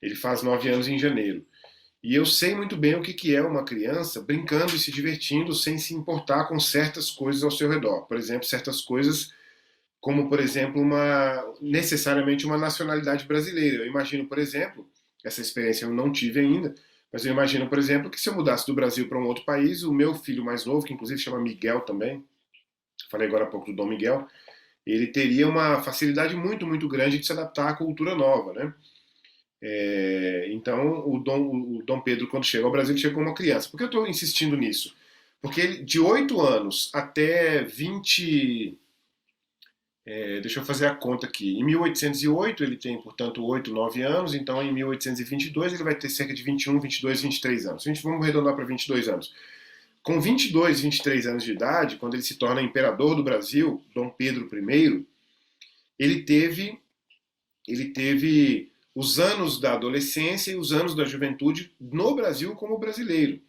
Speaker 1: Ele faz 9 anos em janeiro. E eu sei muito bem o que é uma criança brincando e se divertindo sem se importar com certas coisas ao seu redor. Por exemplo, certas coisas como, por exemplo, necessariamente uma nacionalidade brasileira. Eu imagino, por exemplo, essa experiência eu não tive ainda, mas eu imagino, por exemplo, que se eu mudasse do Brasil para um outro país, o meu filho mais novo, que inclusive chama Miguel também, falei agora há pouco do Dom Miguel, ele teria uma facilidade muito, muito grande de se adaptar à cultura nova, né? Então, o Dom Pedro, quando chega ao Brasil, ele chega como uma criança. Por que eu estou insistindo nisso? Porque ele, de 8 anos até 20... deixa eu fazer a conta aqui. Em 1808 ele tem, portanto, 8, 9 anos, então em 1822 ele vai ter cerca de 21, 22, 23 anos. Vamos arredondar para 22 anos. Com 22, 23 anos de idade, quando ele se torna imperador do Brasil, Dom Pedro I, ele teve os anos da adolescência e os anos da juventude no Brasil como brasileiro.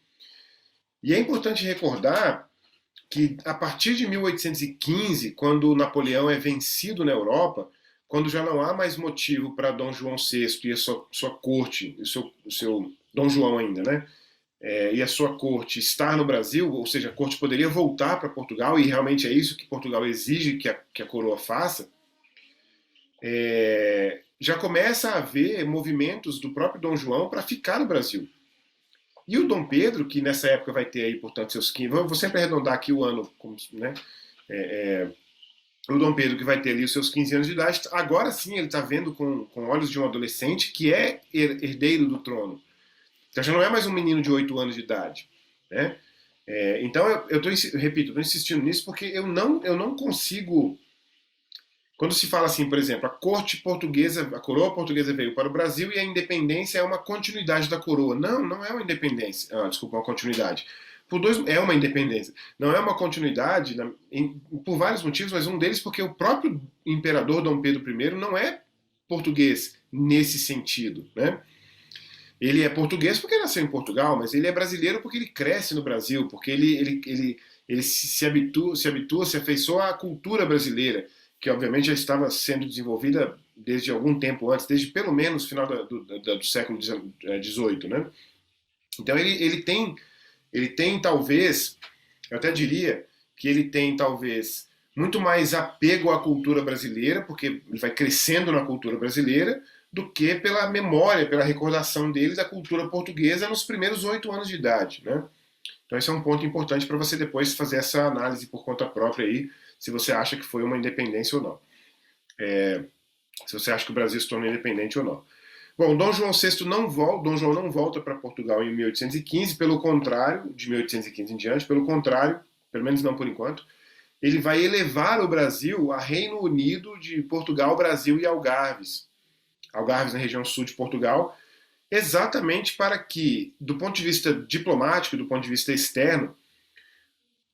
Speaker 1: E é importante recordar que a partir de 1815, quando Napoleão é vencido na Europa, quando já não há mais motivo para Dom João VI e a sua corte, o seu Dom João ainda, né? E a sua corte estar no Brasil, ou seja, a corte poderia voltar para Portugal, e realmente é isso que Portugal exige que a coroa faça, já começa a haver movimentos do próprio Dom João para ficar no Brasil. E o Dom Pedro, que nessa época vai ter aí, portanto, seus 15... Vou sempre arredondar aqui o ano, né? O Dom Pedro, que vai ter ali os seus 15 anos de idade, agora sim ele está vendo com olhos de um adolescente que é herdeiro do trono. Então já não é mais um menino de 8 anos de idade, né? Então repito, estou insistindo nisso porque eu não consigo... Quando se fala assim, por exemplo, a corte portuguesa, a coroa portuguesa veio para o Brasil e a independência é uma continuidade da coroa. Não é uma independência. Desculpa, uma continuidade. É uma independência. Não é uma continuidade por vários motivos, mas um deles porque o próprio imperador Dom Pedro I não é português nesse sentido, né? Ele é português porque nasceu em Portugal, mas ele é brasileiro porque ele cresce no Brasil, porque ele se habitua, se afeiçoa à cultura brasileira, que obviamente já estava sendo desenvolvida desde algum tempo antes, desde pelo menos o final do século XVIII, né? Então ele tem talvez, eu até diria que ele tem talvez muito mais apego à cultura brasileira, porque ele vai crescendo na cultura brasileira, do que pela memória, pela recordação dele da cultura portuguesa nos primeiros 8 anos de idade, né? Então esse é um ponto importante para você depois fazer essa análise por conta própria aí, se você acha que foi uma independência ou não. Se você acha que o Brasil se tornou independente ou não. Bom, Dom João VI não volta, Dom João não volta para Portugal em 1815, pelo contrário, de 1815 em diante, pelo contrário, pelo menos não por enquanto, ele vai elevar o Brasil a Reino Unido de Portugal, Brasil e Algarves. Algarves na região sul de Portugal, exatamente para que, do ponto de vista diplomático, do ponto de vista externo,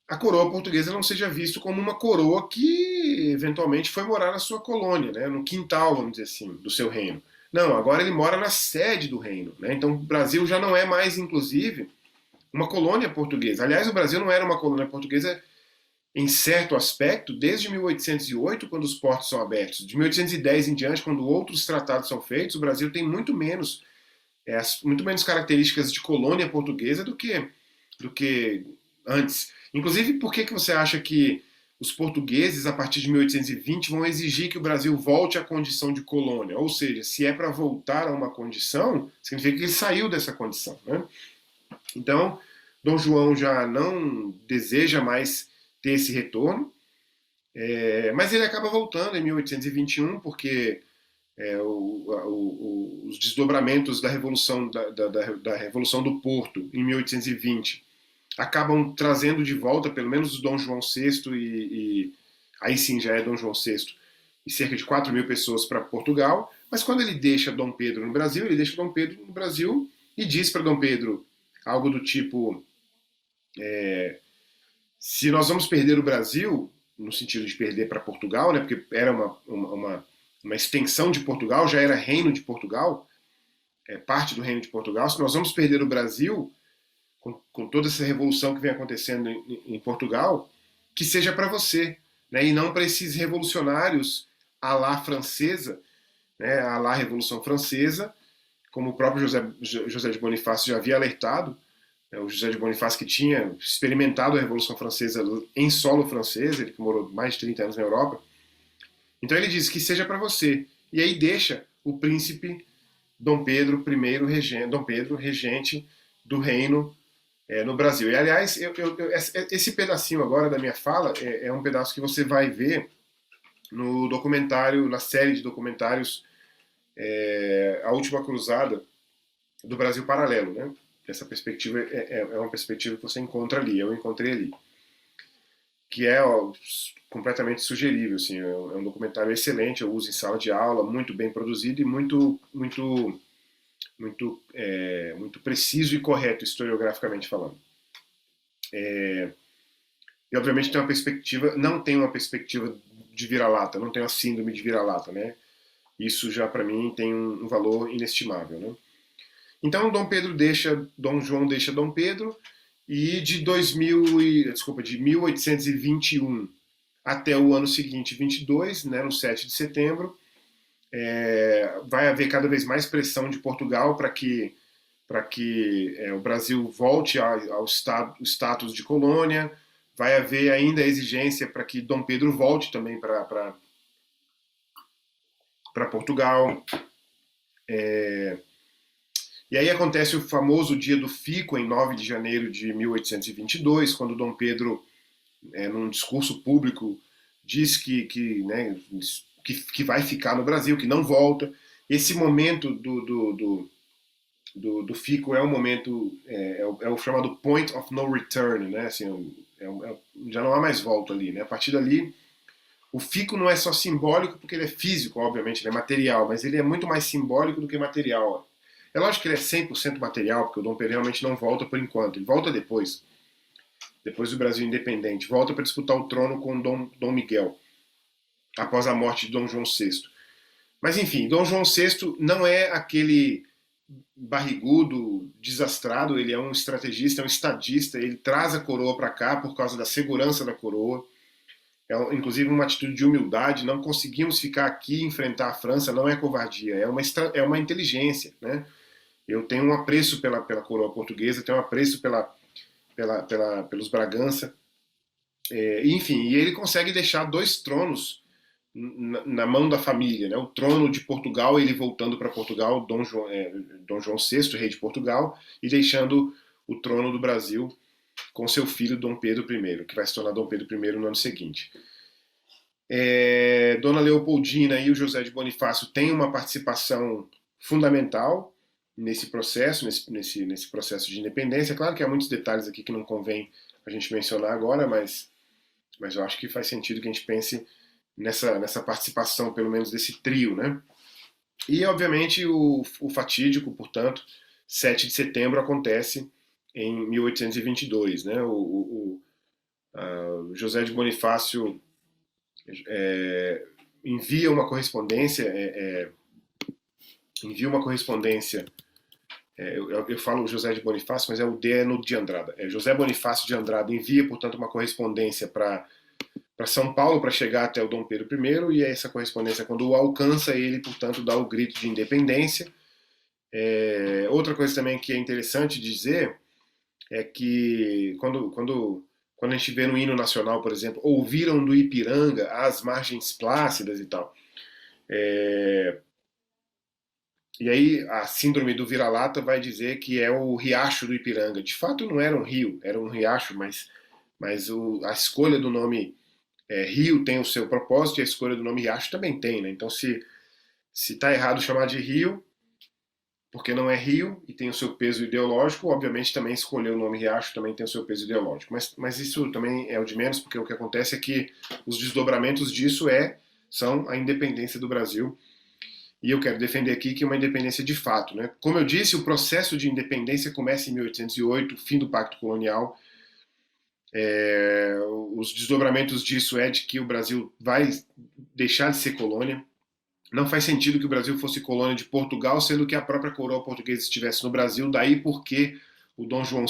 Speaker 1: a coroa portuguesa não seja vista como uma coroa que eventualmente foi morar na sua colônia, né, no quintal, vamos dizer assim, do seu reino. Não, agora ele mora na sede do reino. Né? Então o Brasil já não é mais, inclusive, uma colônia portuguesa. Aliás, o Brasil não era uma colônia portuguesa em certo aspecto desde 1808, quando os portos são abertos. De 1810 em diante, quando outros tratados são feitos, o Brasil tem muito menos características de colônia portuguesa do que antes. Inclusive, por que você acha que os portugueses, a partir de 1820, vão exigir que o Brasil volte à condição de colônia? Ou seja, se é para voltar a uma condição, significa que ele saiu dessa condição. Né? Então, Dom João já não deseja mais ter esse retorno, mas ele acaba voltando em 1821, porque os desdobramentos da Revolução, da Revolução do Porto, em 1820, acabam trazendo de volta, pelo menos o Dom João VI, e aí sim já é Dom João VI, e cerca de 4 mil pessoas para Portugal, mas quando ele deixa Dom Pedro no Brasil, ele deixa Dom Pedro no Brasil e diz para Dom Pedro algo do tipo: se nós vamos perder o Brasil, no sentido de perder para Portugal, né, porque era uma extensão de Portugal, já era reino de Portugal, parte do reino de Portugal, se nós vamos perder o Brasil, com toda essa revolução que vem acontecendo em Portugal, que seja para você, né, e não para esses revolucionários à la francesa, né, à la Revolução Francesa, como o próprio José de Bonifácio já havia alertado, o José de Bonifácio que tinha experimentado a Revolução Francesa em solo francês, ele que morou mais de 30 anos na Europa. Então ele diz que seja para você. E aí deixa o príncipe Dom Pedro I, Dom Pedro, regente do reino no Brasil. E aliás, esse pedacinho agora da minha fala é um pedaço que você vai ver no documentário, na série de documentários A Última Cruzada do Brasil Paralelo, né? Essa perspectiva é uma perspectiva que você encontra ali, eu encontrei ali, que é completamente sugerível, assim, é um documentário excelente, eu uso em sala de aula, muito bem produzido e muito preciso e correto historiograficamente falando. E obviamente não tem uma perspectiva de vira-lata, não tem uma síndrome de vira-lata, né? Isso já para mim tem um valor inestimável, né? Então Dom João deixa Dom Pedro e de 1821 até o ano seguinte, 22, né, no 7 de setembro, vai haver cada vez mais pressão de Portugal para que o Brasil volte ao status de colônia. Vai haver ainda a exigência para que Dom Pedro volte também para Portugal. E aí acontece o famoso dia do Fico, em 9 de janeiro de 1822, quando Dom Pedro, num discurso público, diz né, que vai ficar no Brasil, que não volta. Esse momento do Fico é um momento, é o chamado point of no return, né? Assim, já não há mais volta ali, né? A partir dali, o Fico não é só simbólico porque ele é físico, obviamente, ele é material, mas ele é muito mais simbólico do que material. É lógico que ele é 100% material, porque o Dom Pedro realmente não volta por enquanto, ele volta depois do Brasil independente, volta para disputar o trono com Dom Miguel, após a morte de Dom João VI. Mas enfim, Dom João VI não é aquele barrigudo, desastrado, ele é um estrategista, é um estadista, ele traz a coroa para cá por causa da segurança da coroa, inclusive uma atitude de humildade, não conseguimos ficar aqui e enfrentar a França, não é covardia, é uma inteligência, né? Eu tenho um apreço pela coroa portuguesa, tenho um apreço pelos Bragança, enfim, e ele consegue deixar 2 tronos na mão da família, né? O trono de Portugal, ele voltando para Portugal, Dom João VI, rei de Portugal, e deixando o trono do Brasil com seu filho Dom Pedro I, que vai se tornar Dom Pedro I no ano seguinte. Dona Leopoldina e o José de Bonifácio têm uma participação fundamental nesse processo, nesse processo de independência. Claro que há muitos detalhes aqui que não convém a gente mencionar agora, mas eu acho que faz sentido que a gente pense nessa participação, pelo menos, desse trio, né? E, obviamente, o fatídico, portanto, 7 de setembro acontece em 1822, né? José de Bonifácio envia uma correspondência, eu falo José de Bonifácio, mas o D é no de Andrada. José Bonifácio de Andrada envia, portanto, uma correspondência para São Paulo para chegar até o Dom Pedro I, e essa correspondência, quando o alcança, ele, portanto, dá o grito de independência. Outra coisa também que é interessante dizer é que quando a gente vê no hino nacional, por exemplo, ouviram do Ipiranga as margens plácidas e tal. E aí a síndrome do vira-lata vai dizer que é o riacho do Ipiranga. De fato não era um rio, era um riacho, mas a escolha do nome rio tem o seu propósito e a escolha do nome riacho também tem, né? Então se está errado chamar de rio, porque não é rio e tem o seu peso ideológico, obviamente também escolher o nome riacho também tem o seu peso ideológico. Mas isso também é o de menos, porque o que acontece é que os desdobramentos disso são a independência do Brasil. E eu quero defender aqui que é uma independência de fato, né? Como eu disse, o processo de independência começa em 1808, fim do Pacto Colonial. Os desdobramentos disso é de que o Brasil vai deixar de ser colônia. Não faz sentido que o Brasil fosse colônia de Portugal, sendo que a própria coroa portuguesa estivesse no Brasil. Daí porque o Dom João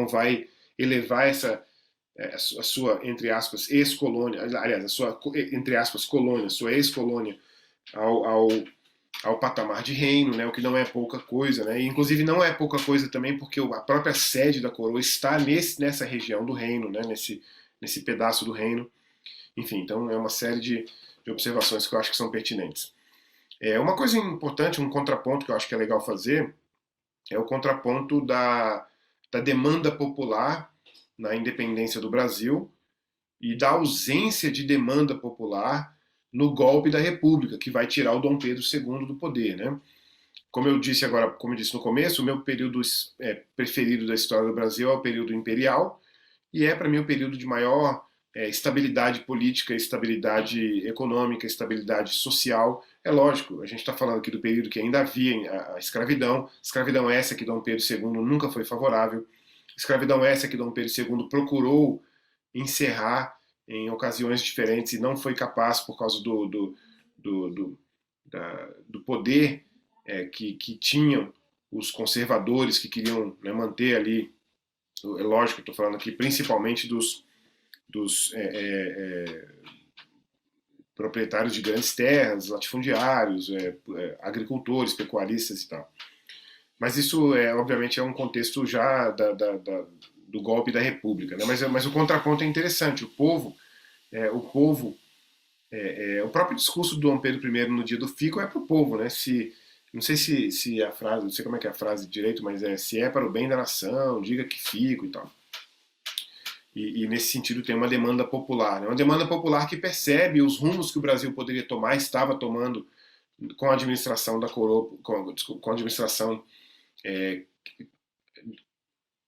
Speaker 1: vai elevar a sua, entre aspas, ex-colônia, aliás, a sua, entre aspas, colônia, sua ex-colônia, ao patamar de reino, né, o que não é pouca coisa, né, e inclusive não é pouca coisa também porque a própria sede da coroa está nessa região do reino, né, nesse pedaço do reino. Enfim, então é uma série de observações que eu acho que são pertinentes. Uma coisa importante, um contraponto que eu acho que é legal fazer, é o contraponto da demanda popular na independência do Brasil e da ausência de demanda popular no golpe da República, que vai tirar o Dom Pedro II do poder, né? Como eu disse no começo, o meu período preferido da história do Brasil é o período imperial, e para mim o período de maior estabilidade política, estabilidade econômica, estabilidade social. É lógico, a gente está falando aqui do período que ainda havia a escravidão essa que Dom Pedro II nunca foi favorável, escravidão essa que Dom Pedro II procurou encerrar em ocasiões diferentes e não foi capaz por causa do poder que tinham os conservadores que queriam, né, manter ali, é lógico, estou falando aqui principalmente dos proprietários de grandes terras, latifundiários, agricultores, pecuaristas e tal. Mas isso, obviamente, é um contexto já do golpe da República, né? Mas o contraponto é interessante. O próprio discurso do Dom Pedro I no dia do fico é para o povo, né? Não sei se a frase, não sei como é que é a frase direito, mas se é para o bem da nação, diga que fico e tal. E nesse sentido tem uma demanda popular, né? Uma demanda popular que percebe os rumos que o Brasil poderia tomar, estava tomando com a administração da coroa, com a administração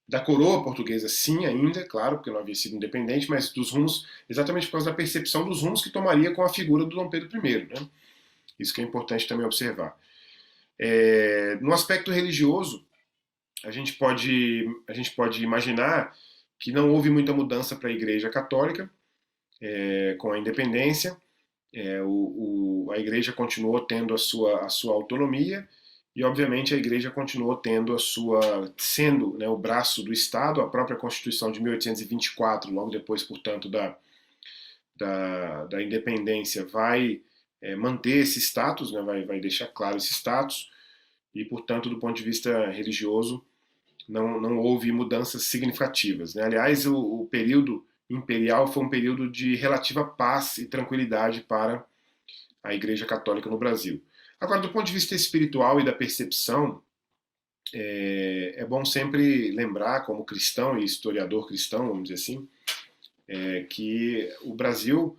Speaker 1: da coroa portuguesa, sim, ainda, claro, porque não havia sido independente, mas dos rumos, exatamente por causa da percepção dos rumos que tomaria com a figura do Dom Pedro I, né? Isso que é importante também observar. No aspecto religioso, a gente pode imaginar que não houve muita mudança para a Igreja Católica com a independência. A Igreja continuou tendo a sua autonomia e, obviamente, a Igreja continuou tendo sendo, né, o braço do Estado. A própria Constituição de 1824, logo depois, portanto, da independência, vai manter esse status, né, vai deixar claro esse status e, portanto, do ponto de vista religioso, não houve mudanças significativas, né? Aliás, o período imperial foi um período de relativa paz e tranquilidade para a Igreja Católica no Brasil. Agora, do ponto de vista espiritual e da percepção, é bom sempre lembrar, como cristão e historiador cristão, vamos dizer assim, que o Brasil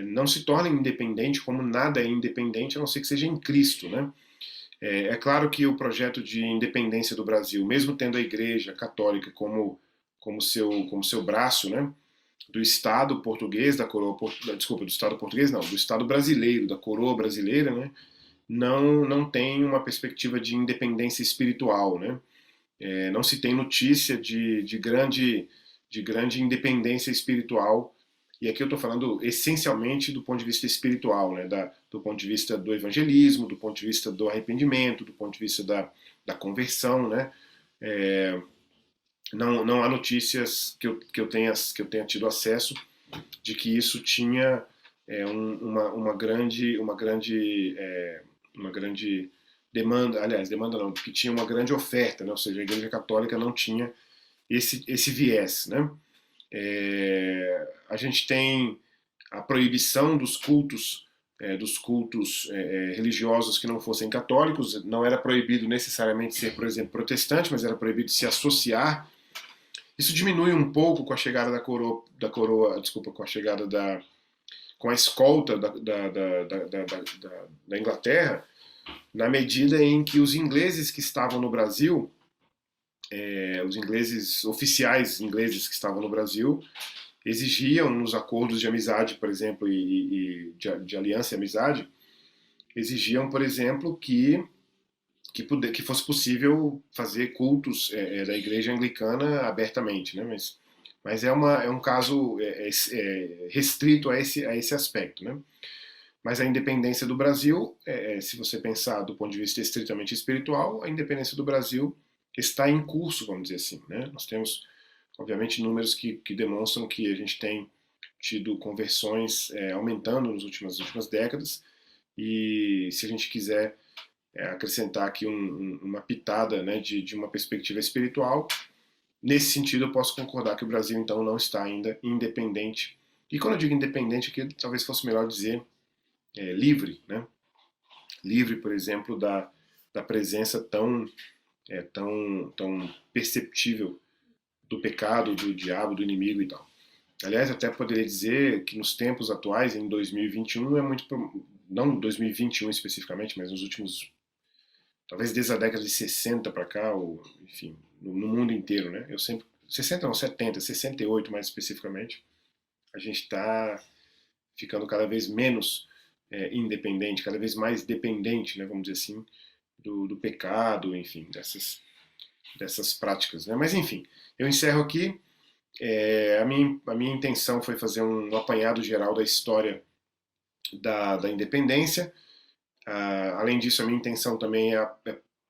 Speaker 1: não se torna independente, como nada é independente, a não ser que seja em Cristo, né? É claro que o projeto de independência do Brasil, mesmo tendo a Igreja Católica como seu braço, né, do Estado português, da coroa, desculpa, do Estado português não, do Estado brasileiro, da coroa brasileira, né, não tem uma perspectiva de independência espiritual, né? Não se tem notícia de grande independência espiritual. E aqui eu estou falando essencialmente do ponto de vista espiritual, né? Do ponto de vista do evangelismo, do ponto de vista do arrependimento, do ponto de vista da conversão, né? É, não há notícias que eu tenha tido acesso de que isso tinha uma grande demanda, aliás, demanda não, que tinha uma grande oferta, né? Ou seja, a Igreja Católica não tinha esse viés, né? A gente tem a proibição dos cultos religiosos que não fossem católicos. Não era proibido necessariamente ser, por exemplo, protestante, mas era proibido se associar. Isso diminui um pouco com a chegada desculpa, com a chegada com a escolta da Inglaterra, na medida em que os ingleses que estavam no Brasil, os ingleses oficiais ingleses que estavam no Brasil, exigiam nos acordos de amizade, por exemplo, de aliança e amizade, exigiam, por exemplo, que fosse possível fazer cultos da igreja anglicana abertamente, né? Mas é um caso restrito a esse aspecto, né? Mas a independência do Brasil, se você pensar do ponto de vista estritamente espiritual, a independência do Brasil está em curso, vamos dizer assim, né? Nós temos, obviamente, números que demonstram que a gente tem tido conversões aumentando nas últimas décadas, e se a gente quiser acrescentar aqui uma pitada, né, de uma perspectiva espiritual, nesse sentido eu posso concordar que o Brasil então não está ainda independente. E quando eu digo independente aqui, talvez fosse melhor dizer livre, né? Livre, por exemplo, da presença tão perceptível do pecado, do diabo, do inimigo e tal. Aliás, até poderia dizer que nos tempos atuais, em 2021, não 2021 especificamente, mas nos últimos, talvez desde a década de 60 para cá, ou enfim, no mundo inteiro, né? Eu sempre, 60 não, 70, 68 mais especificamente, a gente está ficando cada vez menos independente, cada vez mais dependente, né, vamos dizer assim, do pecado, enfim, dessas práticas, né? Mas enfim, eu encerro aqui. A minha intenção foi fazer um apanhado geral da história da independência. Além disso, a minha intenção também é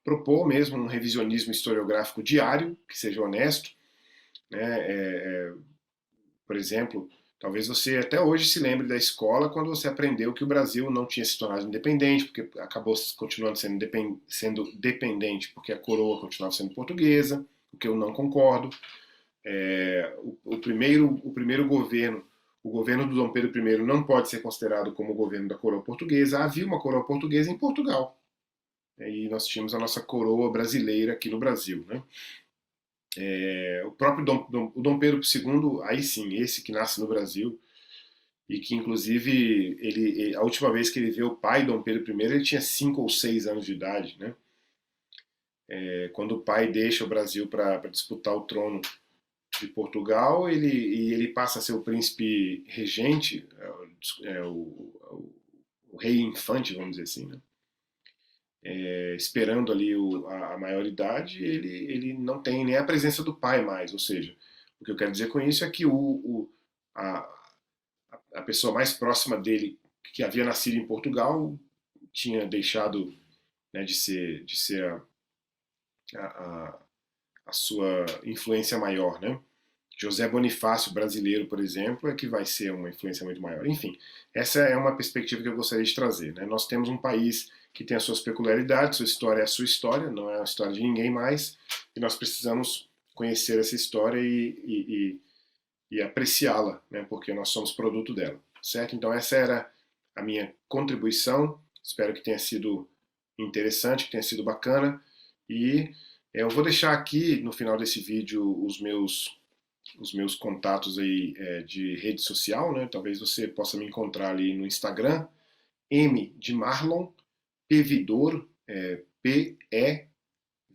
Speaker 1: propor mesmo um revisionismo historiográfico diário, que seja honesto, né? Por exemplo, talvez você até hoje se lembre da escola quando você aprendeu que o Brasil não tinha se tornado independente, porque acabou continuando sendo dependente, porque a coroa continuava sendo portuguesa, o que eu não concordo. O primeiro governo, o governo do Dom Pedro I, não pode ser considerado como o governo da coroa portuguesa. Havia uma coroa portuguesa em Portugal, e nós tínhamos a nossa coroa brasileira aqui no Brasil, né? O próprio o Dom Pedro II, aí sim, esse que nasce no Brasil, e que inclusive a última vez que ele vê o pai Dom Pedro I, ele tinha 5 ou 6 anos de idade, né? Quando o pai deixa o Brasil para disputar o trono de Portugal, ele passa a ser o príncipe regente, o rei infante, vamos dizer assim, né? Esperando ali a maioridade, ele não tem nem a presença do pai mais. Ou seja, o que eu quero dizer com isso é que a, a pessoa mais próxima dele, que havia nascido em Portugal, tinha deixado, né, de ser a, a sua influência maior, né? José Bonifácio brasileiro, por exemplo, é que vai ser uma influência muito maior. Enfim, essa é uma perspectiva que eu gostaria de trazer, né? Nós temos um país que tem as suas peculiaridades, sua história é a sua história, não é a história de ninguém mais, e nós precisamos conhecer essa história e apreciá-la, né? Porque nós somos produto dela, certo? Então essa era a minha contribuição, espero que tenha sido interessante, que tenha sido bacana, e eu vou deixar aqui no final desse vídeo os meus contatos aí de rede social, né? Talvez você possa me encontrar ali no Instagram, M de Marlon, Pevidor, P-E,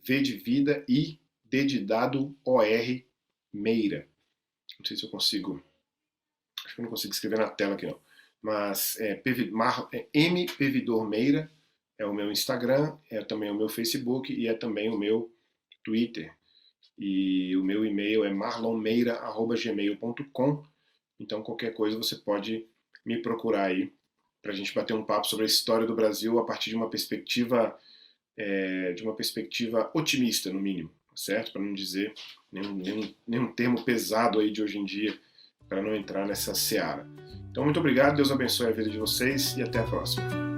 Speaker 1: V de vida, I, D de dado, O-R, Meira. Não sei se eu consigo, acho que eu não consigo escrever na tela aqui não. Mas M Pevidor Meira é o meu Instagram, é também o meu Facebook e é também o meu Twitter. E o meu e-mail é marlonmeira@gmail.com. Então qualquer coisa você pode me procurar aí para a gente bater um papo sobre a história do Brasil a partir de uma perspectiva otimista, no mínimo, certo? Para não dizer nenhum termo pesado aí de hoje em dia, para não entrar nessa seara. Então, muito obrigado, Deus abençoe a vida de vocês e até a próxima.